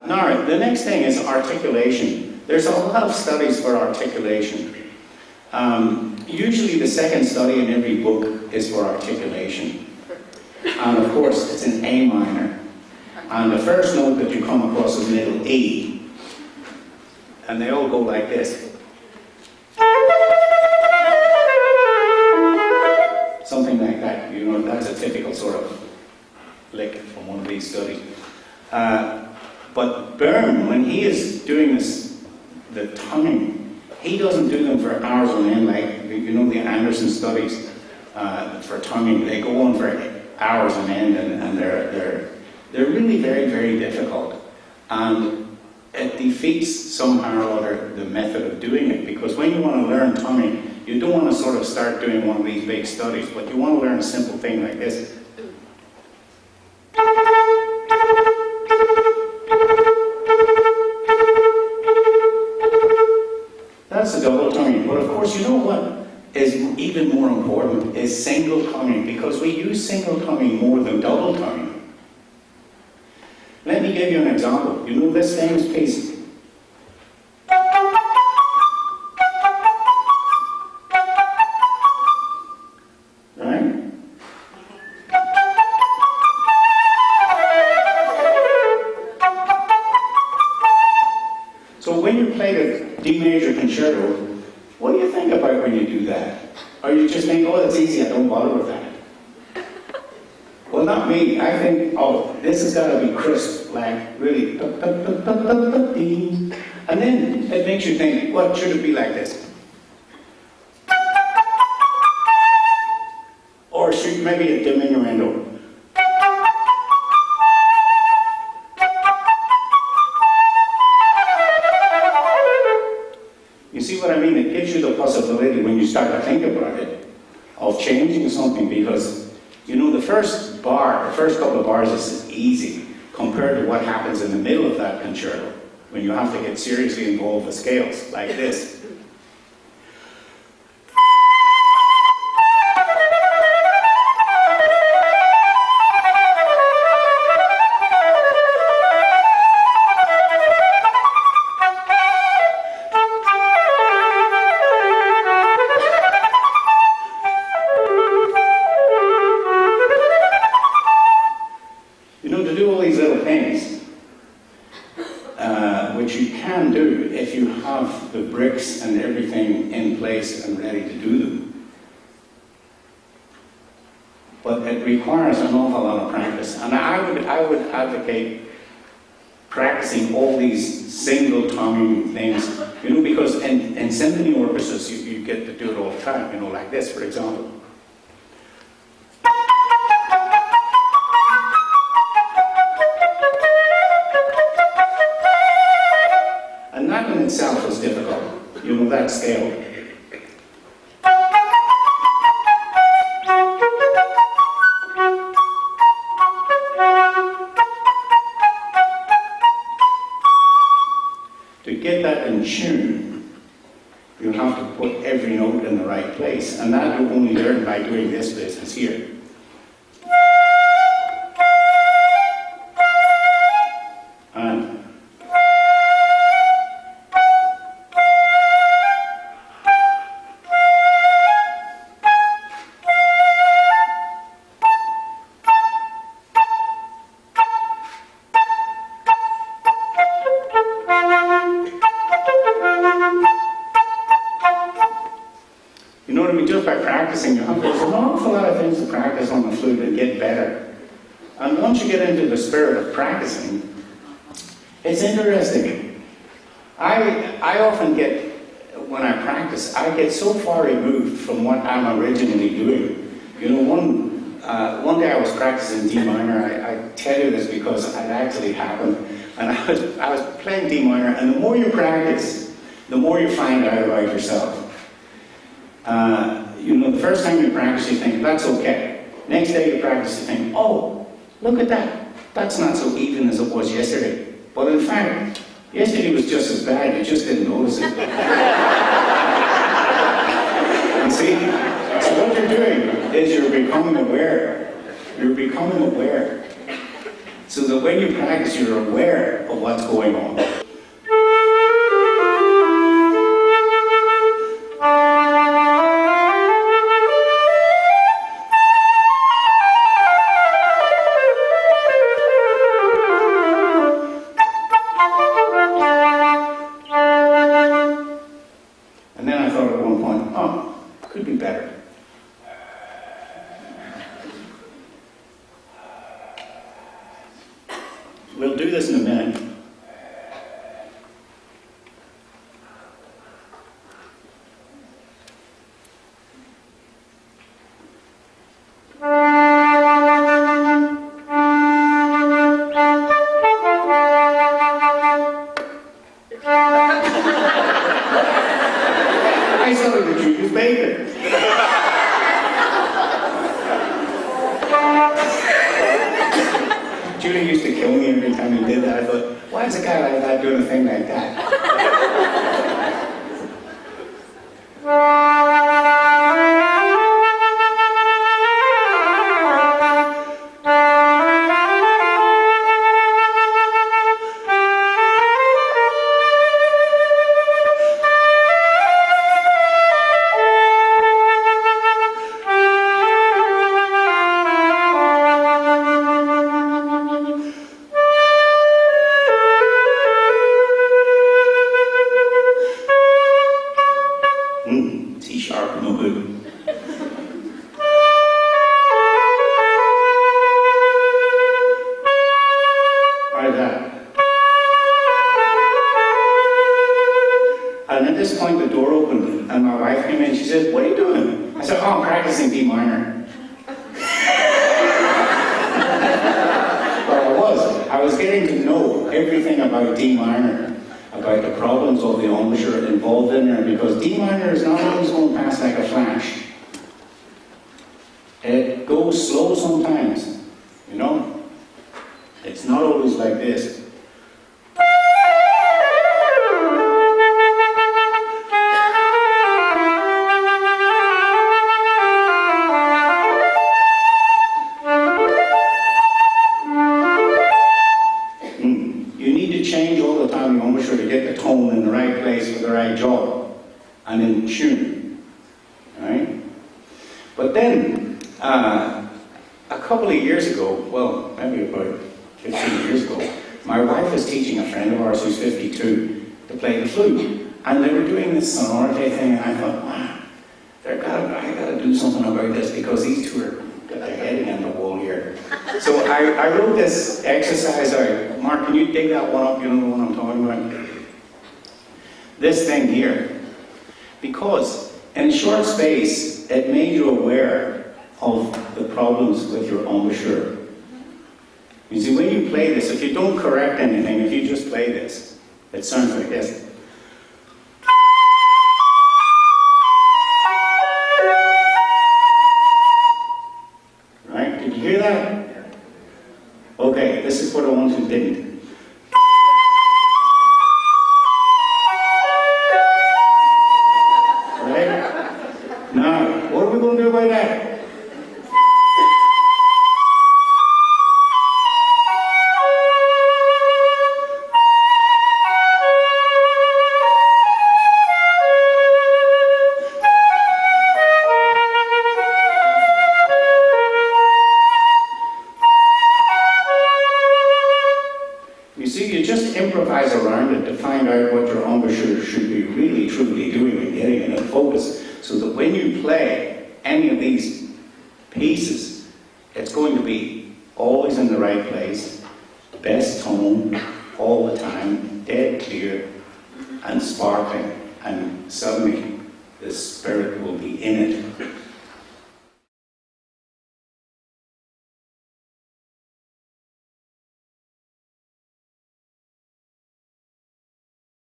All right, the next thing is articulation. There's a lot of studies for articulation. Usually the second study in every book is for articulation. And of course, it's in A minor. And the first note that you come across is little E. And they all go like this. Something like that, you know, that's a typical sort of lick from one of these studies. But Byrne, when he is doing this, the tonguing, he doesn't do them for hours on end, like, you know, the Anderson studies for tonguing. They go on for hours on end, and they're really very, very difficult. And it defeats somehow or other the method of doing it, because when you want to learn tonguing, you don't want to sort of start doing one of these big studies, but you want to learn a simple thing like this. That's the double tonguing. But of course, you know what is even more important is single tonguing, because we use single tonguing more than double tonguing. Let me give you an example. You know this famous piece? Right? So when you play the D major concerto, what do you think about when you do that? Or you just think, oh, that's easy, I don't bother with that. Well, not me. I think, oh, this has got to be crisp, like really. And then it makes you think, what should it be like this? Or should maybe a diminuendo? You see what I mean? It gives you the possibility when you start to think about it of changing something, because you know the first couple of bars is easy compared to what happens in the middle of that concerto when you have to get seriously involved with scales like this. Which you can do if you have the bricks and everything in place and ready to do them. But it requires an awful lot of practice. And I would advocate practicing all these single tonguing things, you know, because in symphony orchestras you get to do it all the time, you know, like this, for example. Itself is difficult, you know, that scale. To get that in tune, you have to put every note in the right place, and that you only learn by doing this business here. Just by practicing, there's an awful lot of things to practice on the flute and get better. And once you get into the spirit of practicing, it's interesting. I often get, when I practice, I get so far removed from what I'm originally doing. You know, one day I was practicing D minor. I tell you this because it actually happened. And I was playing D minor, and the more you practice, the more you find out about yourself. You know, the first time you practice, you think, that's okay. Next day you practice, you think, oh, look at that. That's not so even as it was yesterday. But in fact, yesterday was just as bad, you just didn't notice it. You see? So what you're doing is you're becoming aware. You're becoming aware. so that when you practice, you're aware of what's going on. And then I thought at one point, oh, could be better. We'll do this in a minute. I started with Julius Baker. Julie used to kill me every time he did that. I thought, why is a guy like that doing a thing like that? C sharp, no good. Like that. And at this point the door opened and my wife came in. She said, what are you doing? I said, oh, I'm practicing D minor. Well, I was getting to know everything about D minor, about the problems of the embouchure involved in there, because D minor is not always going past like a flash. It goes slow sometimes, you know? It's not always like this. You need to change all the time the embouchure to get the tone in the right place with the right jaw and in tune. Right? But then, a couple of years ago, well, maybe about 15 years ago, my wife was teaching a friend of ours who's 52 to play the flute. And they were doing this sonority thing, and I thought, wow, I gotta do something about this, because these two are got their head against the wall here. So I wrote this exercise out. Mark, can you dig that one up? You know the one I'm talking about? This thing here. Because in short space, it made you aware of the problems with your embouchure. You see, when you play this, if you don't correct anything, if you just play this, it sounds like this. Right? Did you hear that? Okay, this is for the ones who didn't. Right? Now, what are we going to do about that? You see, you just improvise around it to find out what your embouchure should be really, truly doing and getting it in focus, so that when you play any of these pieces, it's going to be always in the right place, best tone, all the time, dead clear, and sparkling, and suddenly the spirit will be in it.